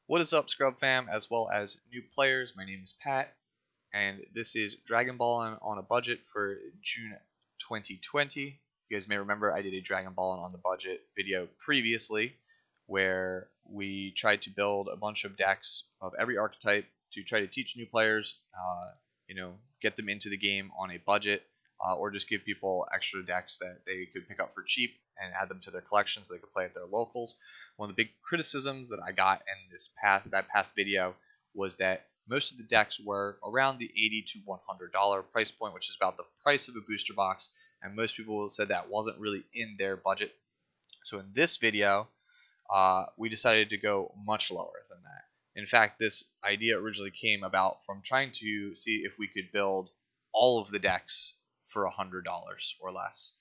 What is up, Scrub fam, as well as new players? My name is Pat, and this is Dragon Ball on a budget for June 2020. You guys may remember I did a Dragon Ball on the budget video previously, where we tried to build a bunch of decks of every archetype to try to teach new players, get them into the game on a budget, or just give people extra decks that they could pick up for cheap and add them to their collection so they could play at their locals. One of the big criticisms that I got in that past video was that most of the decks were around the $80 to $100 price point, which is about the price of a booster box, and most people said that wasn't really in their budget. So in this video, we decided to go much lower than that. In fact, this idea originally came about from trying to see if we could build all of the decks for $100 or less.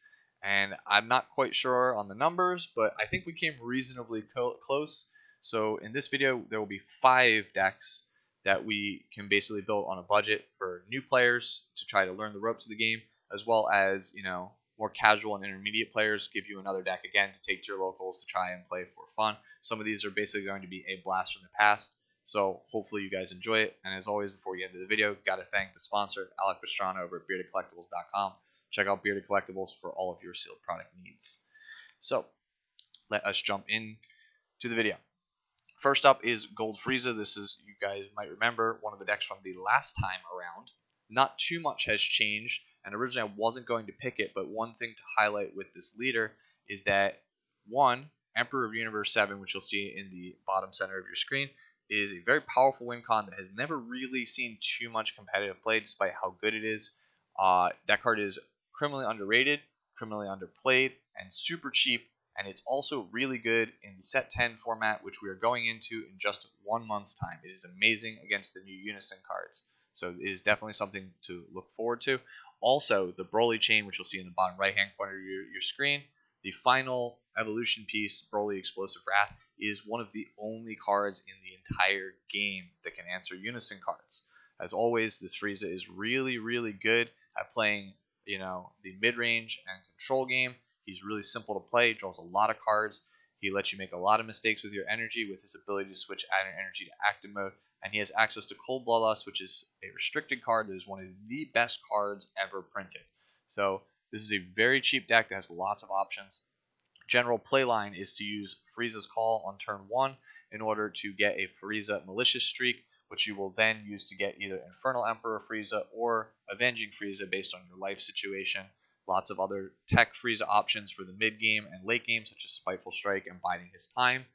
And I'm not quite sure on the numbers, but I think we came reasonably close. So in this video, there will be 5 decks that we can basically build on a budget for new players to try to learn the ropes of the game, as well as, more casual and intermediate players give you another deck again to take to your locals to try and play for fun. Some of these are basically going to be a blast from the past, so hopefully you guys enjoy it. And as always, before we get into the video, got to thank the sponsor, Alec Pastrana over at BeardedCollectibles.com. Check out Bearded Collectibles for all of your sealed product needs. So let us jump in to the video. First up is Gold Frieza. This is, you guys might remember, one of the decks from the last time around. Not too much has changed, and originally I wasn't going to pick it, but one thing to highlight with this leader is that, one, Emperor of Universe 7, which you'll see in the bottom center of your screen, is a very powerful win con that has never really seen too much competitive play despite how good it is. That card is criminally underrated, criminally underplayed, and super cheap, and it's also really good in the set 10 format, which we are going into in just 1 month's time. It is amazing against the new Unison cards, so it is definitely something to look forward to. Also, the Broly chain, which you'll see in the bottom right-hand corner of your screen, the final evolution piece, Broly Explosive Wrath, is one of the only cards in the entire game that can answer Unison cards. As always, this Frieza is really, really good at playing, the mid-range and control game. He's really simple to play, draws a lot of cards. He lets you make a lot of mistakes with your energy with his ability to switch out of energy to active mode. And he has access to Cold Bloodlust, which is a restricted card that is one of the best cards ever printed. So this is a very cheap deck that has lots of options. General playline is to use Frieza's Call on turn 1 in order to get a Frieza Malicious Streak, which you will then use to get either Infernal Emperor Frieza or Avenging Frieza based on your life situation. Lots of other tech Frieza options for the mid game and late game, such as Spiteful Strike and Biding His Time.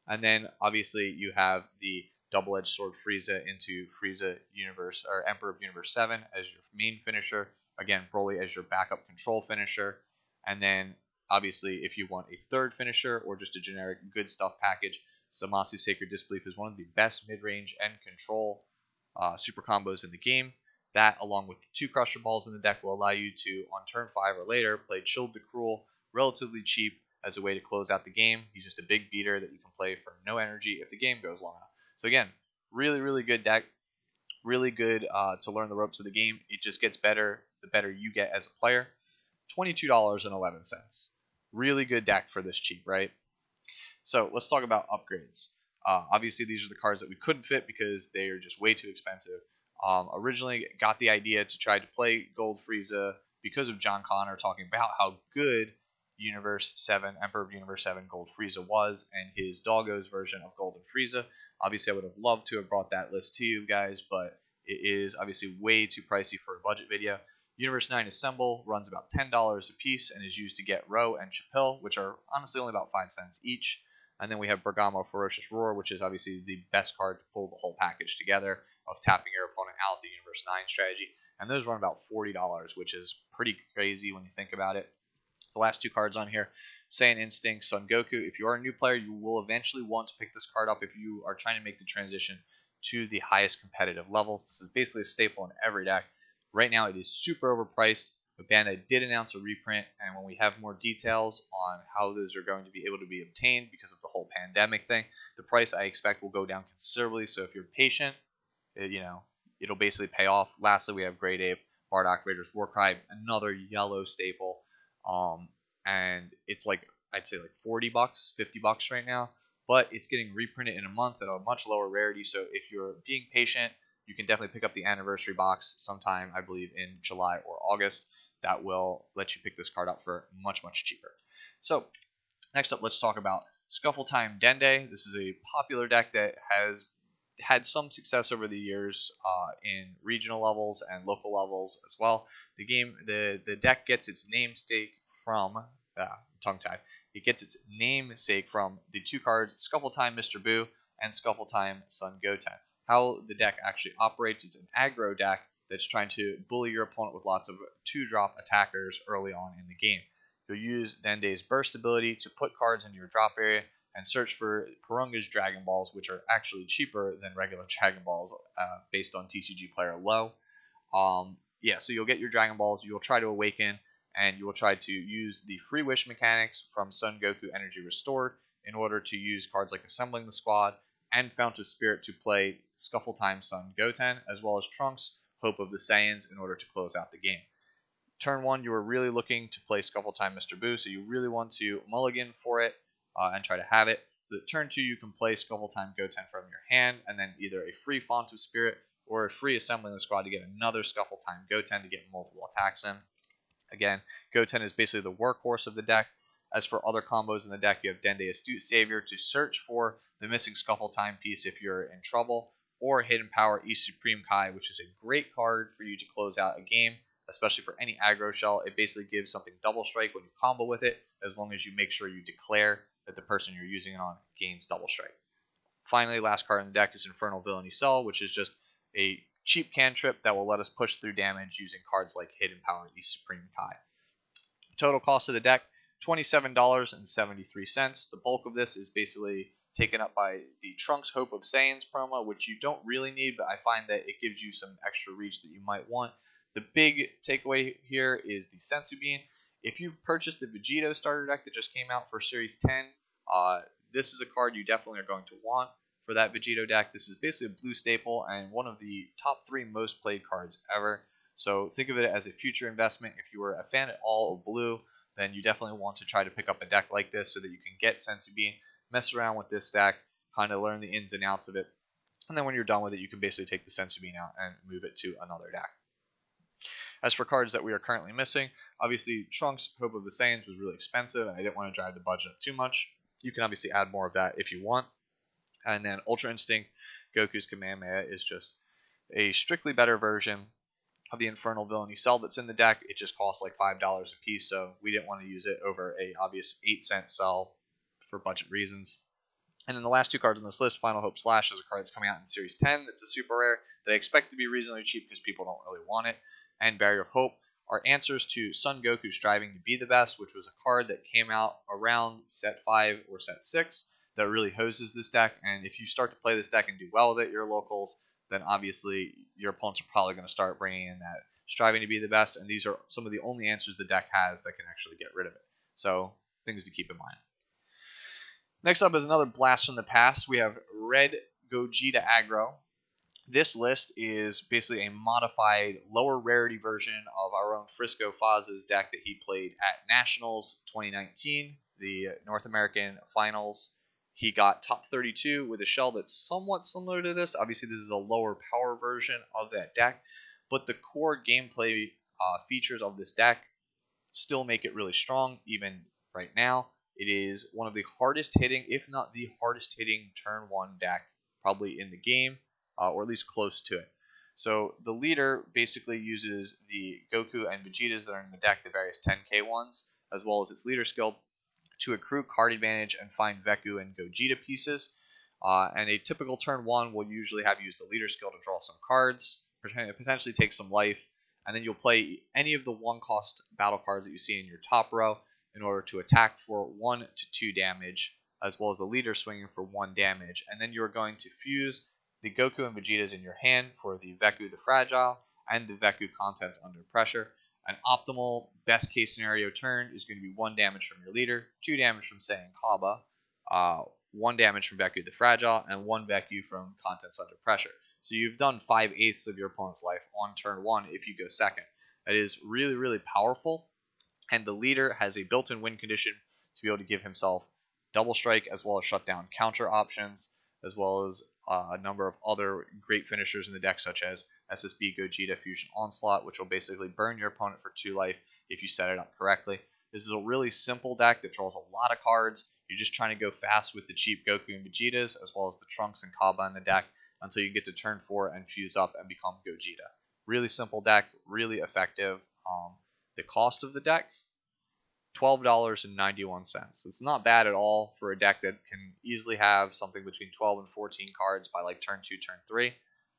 And then obviously you have the double-edged sword Frieza into Frieza Universe or Emperor of Universe 7 as your main finisher. Again, Broly as your backup control finisher. And then obviously if you want a third finisher or just a generic good stuff package, Zamasu Sacred Disbelief is one of the best mid-range and control super combos in the game. That, along with the 2 Crusher Balls in the deck, will allow you to, on turn 5 or later, play Chilled the Cruel relatively cheap as a way to close out the game. He's just a big beater that you can play for no energy if the game goes long enough. So again, really, really good deck. Really good to learn the ropes of the game. It just gets better the better you get as a player. $22.11. Really good deck for this cheap, right? So let's talk about upgrades. Obviously, these are the cards that we couldn't fit because they are just way too expensive. Originally got the idea to try to play Gold Frieza because of John Connor talking about how good Universe 7, Emperor of Universe 7 Gold Frieza was, and his Doggo's version of Golden Frieza. Obviously, I would have loved to have brought that list to you guys, but it is obviously way too pricey for a budget video. Universe 9 Assemble runs about $10 a piece and is used to get Ro and Chapil, which are honestly only about 5 cents each. And then we have Bergamo Ferocious Roar, which is obviously the best card to pull the whole package together of tapping your opponent out, the Universe 9 strategy. And those run about $40, which is pretty crazy when you think about it. The last 2 cards on here, Saiyan Instinct, Son Goku. If you are a new player, you will eventually want to pick this card up if you are trying to make the transition to the highest competitive levels. This is basically a staple in every deck. Right now, it is super overpriced, but Bandai did announce a reprint, and when we have more details on how those are going to be able to be obtained because of the whole pandemic thing, the price I expect will go down considerably. So if you're patient, it'll basically pay off. Lastly, we have Great Ape, Bardock Raiders Warcry, another yellow staple, and it's like, I'd say like $40, $50 right now. but it's getting reprinted in a month at a much lower rarity. So if you're being patient, you can definitely pick up the anniversary box sometime, I believe, in July or August. That will let you pick this card up for much, much cheaper. So next up, let's talk about Scuffle Time Denday. This is a popular deck that has had some success over the years in regional levels and local levels as well. The deck gets its namesake from tongue-tied. It gets its namesake from the two cards Scuffle Time Mr. Boo and Scuffle Time Son Goten. How the deck actually operates: it's an aggro deck that's trying to bully your opponent with lots of 2-drop attackers early on in the game. You'll use Denday's burst ability to put cards into your drop area and search for Purunga's Dragon Balls, which are actually cheaper than regular Dragon Balls based on TCG Player low. So you'll get your Dragon Balls, you'll try to awaken, and you will try to use the free wish mechanics from Son Goku Energy Restored in order to use cards like Assembling the Squad and Fount of Spirit to play Scuffle Time Son Goten, as well as Trunks Hope of the Saiyans in order to close out the game. Turn 1, you were really looking to play Scuffle Time Mr. Boo, so you really want to mulligan for it and try to have it. So that turn 2, you can play Scuffle Time Goten from your hand, and then either a free Font of Spirit or a free Assembling the Squad to get another Scuffle Time Goten to get multiple attacks in. Again, Goten is basically the workhorse of the deck. As for other combos in the deck, you have Denday Astute Savior to search for the missing Scuffle Time piece if you're in trouble, or Hidden Power East Supreme Kai, which is a great card for you to close out a game, especially for any aggro shell. It basically gives something double strike when you combo with it, as long as you make sure you declare that the person you're using it on gains double strike. Finally, last card in the deck is Infernal Villainy Cell, which is just a cheap cantrip that will let us push through damage using cards like Hidden Power East Supreme Kai. Total cost of the deck, $27.73. The bulk of this is basically taken up by the Trunks Hope of Saiyans promo, which you don't really need, but I find that it gives you some extra reach that you might want. The big takeaway here is the Senzu Bean. If you've purchased the Vegeta starter deck that just came out for Series 10, this is a card you definitely are going to want for that Vegeta deck. This is basically a blue staple and one of the top 3 most played cards ever. So think of it as a future investment. If you were a fan at all of blue, then you definitely want to try to pick up a deck like this so that you can get Senzu Bean, mess around with this deck, kind of learn the ins and outs of it. And then when you're done with it, you can basically take the Senzu Bean out and move it to another deck. As for cards that we are currently missing, obviously Trunks Hope of the Saiyans was really expensive, and I didn't want to drive the budget up too much. You can obviously add more of that if you want. And then Ultra Instinct, Goku's Kamehameha, is just a strictly better version of the Infernal Villainy Cell that's in the deck. It just costs like $5 a piece, so we didn't want to use it over a obvious 8-cent cell for budget reasons. And then the last 2 cards on this list, Final Hope Slash, is a card that's coming out in Series 10. That's a super rare that I expect to be reasonably cheap because people don't really want it. And Barrier of Hope are answers to Son Goku Striving to Be the Best, which was a card that came out around set 5 or set 6 that really hoses this deck. And if you start to play this deck and do well with it, your locals, then obviously your opponents are probably going to start bringing in that Striving to Be the Best. And these are some of the only answers the deck has that can actually get rid of it. So things to keep in mind. Next up is another blast from the past. We have Red Gogeta Aggro. This list is basically a modified, lower rarity version of our own Frisco Faz's deck that he played at Nationals 2019, the North American Finals. He got top 32 with a shell that's somewhat similar to this. Obviously, this is a lower power version of that deck, but the core gameplay features of this deck still make it really strong, even right now. It is one of the hardest hitting, if not the hardest hitting turn 1 deck probably in the game, or at least close to it. So the leader basically uses the Goku and Vegetas that are in the deck, the various 10k ones, as well as its leader skill, to accrue card advantage and find Veku and Gogeta pieces. And a typical turn 1 will usually have used the leader skill to draw some cards, potentially take some life, and then you'll play any of the 1-cost battle cards that you see in your top row in order to attack for 1 to 2 damage, as well as the leader swinging for 1 damage. And then you're going to fuse the Goku and Vegetas in your hand for the Veku the Fragile and the Veku Contents Under Pressure. An optimal best case scenario turn is going to be 1 damage from your leader, 2 damage from Saiyan Kaba, 1 damage from Veku the Fragile, and 1 Veku from Contents Under Pressure. So you've done 5/8 of your opponent's life on turn 1 if you go second. That is really, really powerful, and the leader has a built-in win condition to be able to give himself double strike as well as shutdown counter options, as well as a number of other great finishers in the deck, such as SSB Gogeta Fusion Onslaught, which will basically burn your opponent for 2 life if you set it up correctly. This is a really simple deck that draws a lot of cards. You're just trying to go fast with the cheap Goku and Vegetas, as well as the Trunks and Kaba in the deck, until you get to turn 4 and fuse up and become Gogeta. Really simple deck, really effective. The cost of the deck, $12.91. It's not bad at all for a deck that can easily have something between 12 and 14 cards by like turn 2, turn 3.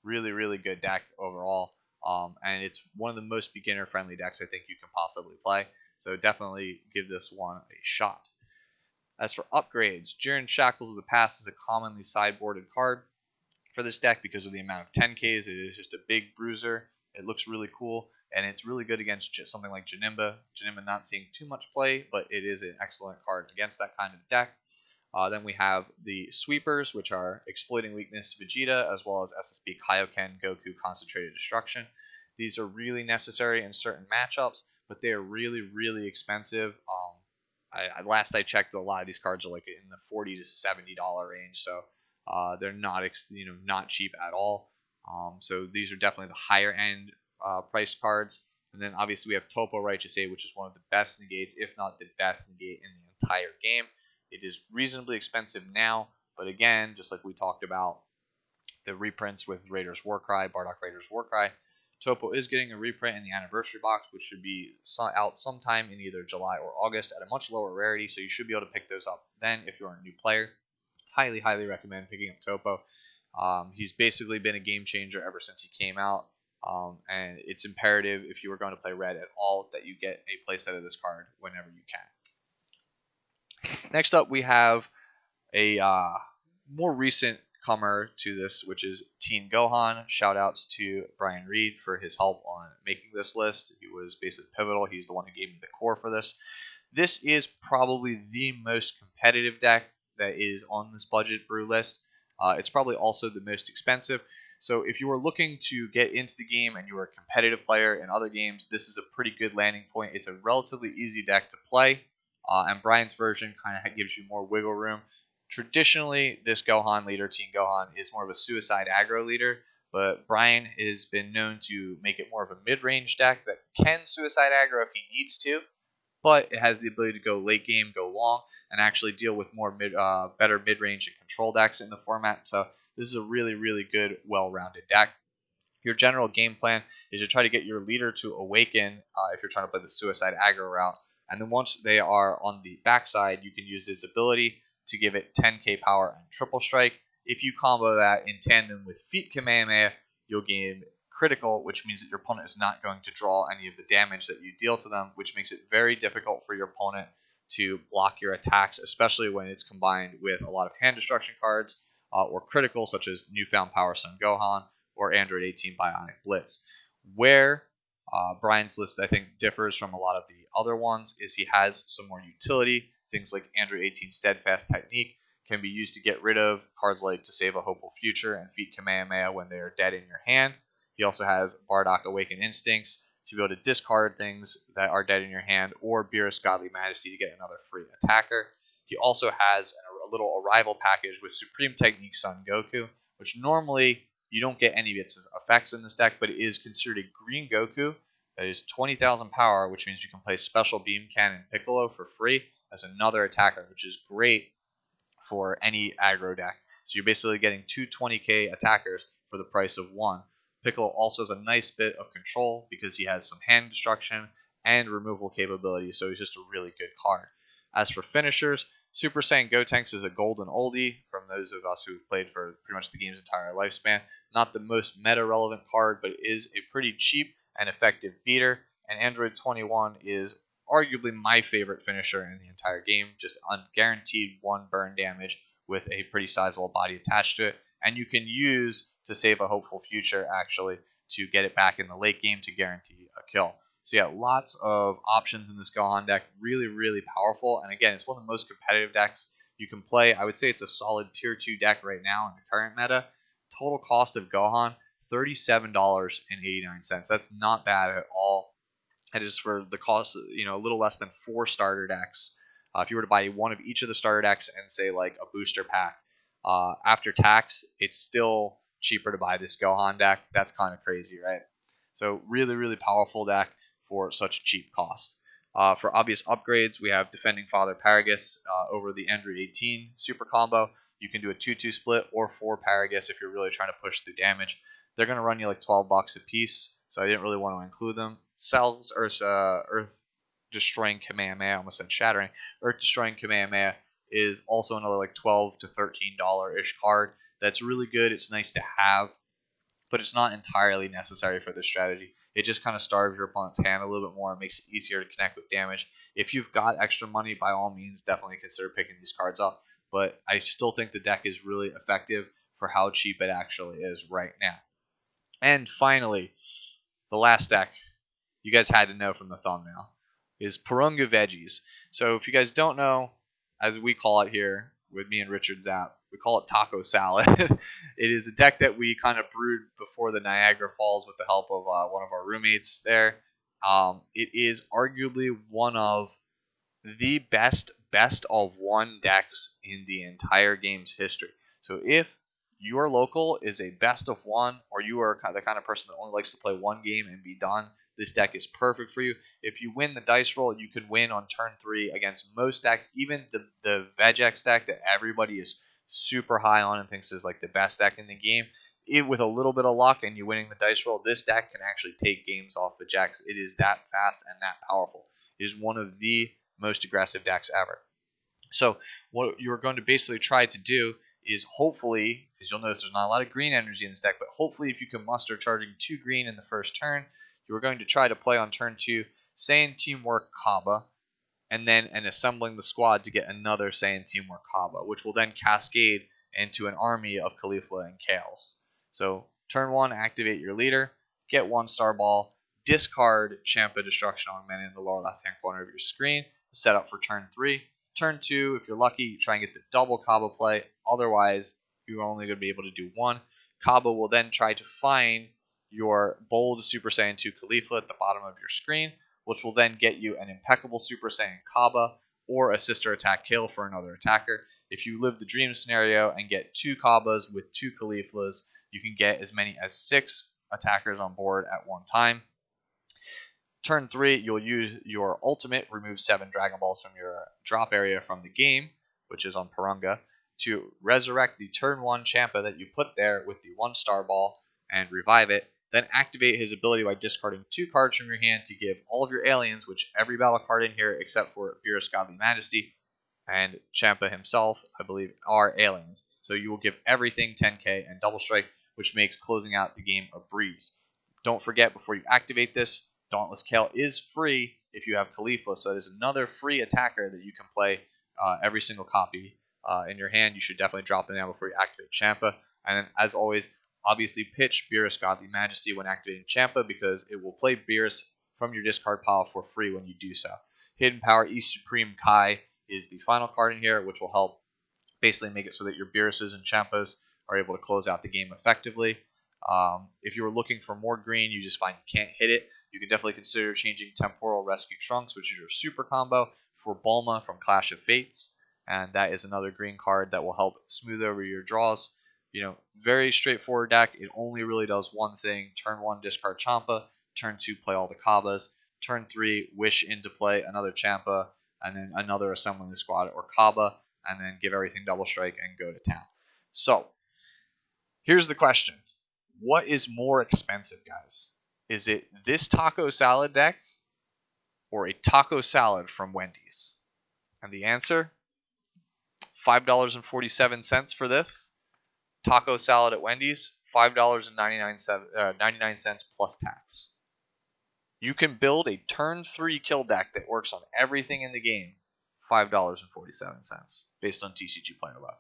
Really, really good deck overall. And it's one of the most beginner-friendly decks I think you can possibly play. So definitely give this one a shot. As for upgrades, Jiren Shackles of the Past is a commonly sideboarded card for this deck because of the amount of 10Ks. It is just a big bruiser. It looks really cool, and it's really good against something like Janemba. Janemba not seeing too much play, but it is an excellent card against that kind of deck. Then we have the Sweepers, which are Exploiting Weakness Vegeta, as well as SSB Kaioken Goku Concentrated Destruction. These are really necessary in certain matchups, but they are really, really expensive. Last I checked, a lot of these cards are like in the $40 to $70 range, so they're not not cheap at all. So these are definitely the higher end priced cards. And then obviously we have Topo Righteous 8, which is one of the best negates, if not the best negate in the entire game. It is reasonably expensive now, but again, just like we talked about the reprints with Raiders Warcry, Bardock Raiders Warcry, Topo is getting a reprint in the anniversary box, which should be out sometime in either July or August at a much lower rarity, so you should be able to pick those up then if you're a new player. Highly, highly recommend picking up Topo. He's basically been a game changer ever since he came out, and it's imperative if you are going to play Red at all that you get a playset of this card whenever you can. Next up, we have a more recent comer to this, which is Teen Gohan. Shoutouts to Brian Reed for his help on making this list. He was basically pivotal. He's the one who gave me the core for this. This is probably the most competitive deck that is on this budget brew list. It's probably also the most expensive. So if you are looking to get into the game and you are a competitive player in other games, this is a pretty good landing point. It's a relatively easy deck to play, and Brian's version kind of gives you more wiggle room. Traditionally, this Gohan leader, Teen Gohan, is more of a suicide aggro leader, but Brian has been known to make it more of a mid-range deck that can suicide aggro if he needs to, but it has the ability to go late game, go long, and actually deal with more better mid-range and control decks in the format. So this is a really, really good, well-rounded deck. Your general game plan is to try to get your leader to awaken if you're trying to play the suicide aggro route. And then once they are on the backside, you can use its ability to give it 10k power and triple strike. If you combo that in tandem with Feet Kamehameha, you'll gain critical, which means that your opponent is not going to draw any of the damage that you deal to them, which makes it very difficult for your opponent to block your attacks, especially when it's combined with a lot of hand destruction cards or critical, such as Newfound Power Son Gohan or Android 18 Bionic Blitz. Where Brian's list, I think, differs from a lot of the other ones is he has some more utility. Things like Android 18 Steadfast Technique can be used to get rid of cards like To Save a Hopeful Future and Feet Kamehameha when they are dead in your hand. He also has Bardock Awakened Instincts to be able to discard things that are dead in your hand, or Beerus Godly Majesty to get another free attacker. He also has a little arrival package with Supreme Technique Son Goku, which normally you don't get any of its effects in this deck, but it is considered a green Goku that is 20,000 power, which means you can play Special Beam Cannon Piccolo for free as another attacker, which is great for any aggro deck. So you're basically getting two 20k attackers for the price of one. Piccolo also has a nice bit of control because he has some hand destruction and removal capabilities, so he's just a really good card. As for finishers, Super Saiyan Gotenks is a golden oldie from those of us who have played for pretty much the game's entire lifespan. Not the most meta-relevant card, but it is a pretty cheap and effective beater, and Android 21 is arguably my favorite finisher in the entire game, just guaranteed 1 burn damage with a pretty sizable body attached to it, and you can use To Save a Hopeful Future actually to get it back in the late game to guarantee a kill. So yeah, lots of options in this Gohan deck, really, really powerful, and again, it's one of the most competitive decks you can play. I would say it's a solid tier 2 deck right now in the current meta. Total cost of Gohan, $37.89. That's not bad at all. That is for the cost, a little less than 4 starter decks If you were to buy one of each of the starter decks and say like a booster pack, after tax, it's still cheaper to buy this Gohan deck. That's kind of crazy, right? So really, really powerful deck for such a cheap cost. For obvious upgrades, we have Defending Father Paragus over the Android 18 super combo. You can do a 2-2 split or 4 Paragus if you're really trying to push through damage. They're going to run you like $12 a piece, so I didn't really want to include them. Cells Earth Destroying Kamehameha, I almost said Shattering. Earth Destroying Kamehameha is also another like $12 to $13-ish card. That's really good. It's nice to have, but it's not entirely necessary for this strategy. It just kind of starves your opponent's hand a little bit more and makes it easier to connect with damage. If you've got extra money, by all means, definitely consider picking these cards up. But I still think the deck is really effective for how cheap it actually is right now. And finally, the last deck you guys had to know from the thumbnail is Porunga Veggies. So if you guys don't know, as we call it here with me and Richard Zapp, we call it taco salad. It is a deck that we kind of brewed before the Niagara Falls with the help of one of our roommates there. It is arguably one of the best of one decks in the entire game's history. So if your local is a best of one, or you are the kind of person that only likes to play one game and be done, this deck is perfect for you. If you win the dice roll, you can win on turn 3 against most decks, even the Vegex deck that everybody is super high on and thinks is like the best deck in the game. With a little bit of luck and you winning the dice roll, this deck can actually take games off Vegex. It is that fast and that powerful. It is one of the most aggressive decks ever. So what you're going to basically try to do is hopefully, because you'll notice there's not a lot of green energy in this deck, but hopefully if you can muster charging 2 green in the first turn, you're going to try to play on turn 2 Saiyan Teamwork Kaba, and assembling the squad to get another Saiyan Teamwork Kaba, which will then cascade into an army of Caulifla and Kales. So turn 1, activate your leader, get 1 star ball, discard Champa Destruction Augmented in the lower left hand corner of your screen to set up for turn 3. Turn 2, if you're lucky, you try and get the double Kaba play. Otherwise, you're only going to be able to do 1. Kaba will then try to find your bold Super Saiyan 2 Caulifla at the bottom of your screen, which will then get you an impeccable Super Saiyan Kaba or a Sister Attack Kale for another attacker. If you live the dream scenario and get 2 Kabas with 2 Cauliflas, you can get as many as 6 attackers on board at one time. Turn 3, you'll use your ultimate, remove 7 Dragon Balls from your drop area from the game, which is on Porunga, to resurrect the turn 1 Champa that you put there with the 1 star ball and revive it. Then activate his ability by discarding 2 cards from your hand to give all of your aliens, which every battle card in here except for Beerus Godly Majesty and Champa himself, I believe, are aliens. So you will give everything 10k and double strike, which makes closing out the game a breeze. Don't forget, before you activate this, Dauntless Kale is free if you have Caulifla, so it is another free attacker that you can play every single copy in your hand. You should definitely drop them down before you activate Champa. And then, as always, obviously pitch Beerus Godly Majesty when activating Champa, because it will play Beerus from your discard pile for free when you do so. Hidden Power East Supreme Kai is the final card in here, which will help basically make it so that your Beeruses and Champas are able to close out the game effectively. If you were looking for more green, you just find you can't hit it, you can definitely consider changing Temporal Rescue Trunks, which is your super combo, for Bulma from Clash of Fates, and that is another green card that will help smooth over your draws. Very straightforward deck. It only really does one thing. Turn 1, discard Champa. Turn 2, play all the Kabas. Turn 3, wish into play another Champa, and then another Assembling the Squad or Kaba, and then give everything double strike and go to town. So, here's the question. What is more expensive, guys? Is it this taco salad deck or a taco salad from Wendy's? And the answer, $5.47 for this. Taco salad at Wendy's, $5.99 plus tax. You can build a turn 3 kill deck that works on everything in the game, $5.47, based on TCG Player Low.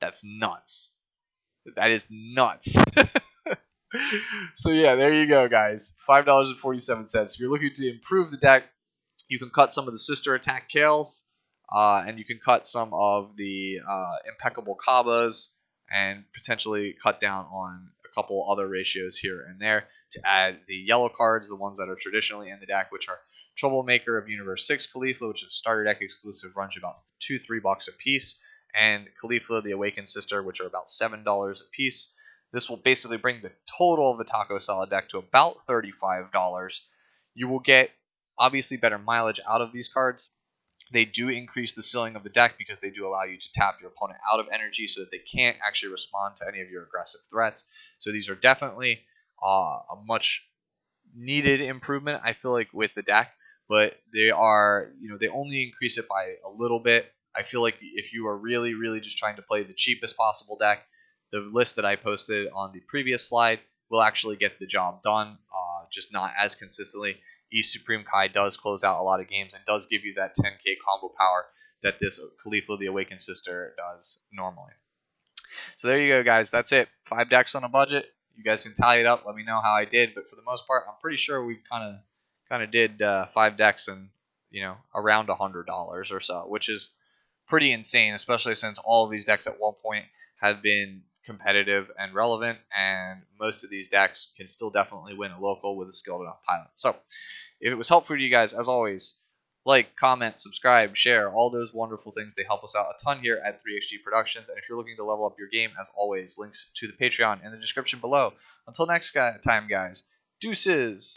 That's nuts. That is nuts. So yeah, there you go, guys. $5.47. If you're looking to improve the deck, you can cut some of the Sister Attack Kales, and you can cut some of the Impeccable Kabas, and potentially cut down on a couple other ratios here and there to add the yellow cards, the ones that are traditionally in the deck, which are Troublemaker of Universe 6 Caulifla, which is a starter deck exclusive, runs you about $2-3 a piece, and Caulifla the Awakened Sister, which are about $7 a piece. This will basically bring the total of the Taco Salad deck to about $35. You will get obviously better mileage out of these cards. They do increase the ceiling of the deck because they do allow you to tap your opponent out of energy so that they can't actually respond to any of your aggressive threats. So these are definitely a much needed improvement, I feel like, with the deck, but they are, they only increase it by a little bit. I feel like if you are really, really just trying to play the cheapest possible deck, the list that I posted on the previous slide will actually get the job done, just not as consistently. East Supreme Kai does close out a lot of games and does give you that 10k combo power that this Caulifla the Awakened Sister does normally. So there you go, guys. That's it. 5 decks on a budget. You guys can tally it up. Let me know how I did. But for the most part, I'm pretty sure we kind of did 5 decks and around $100 or so, which is pretty insane, especially since all of these decks at one point have been competitive and relevant, and most of these decks can still definitely win a local with a skilled enough pilot. So if it was helpful to you guys, as always, like, comment, subscribe, share, all those wonderful things. They help us out a ton here at 3XG Productions. And if you're looking to level up your game, as always, links to the Patreon in the description below. Until next time, guys, deuces!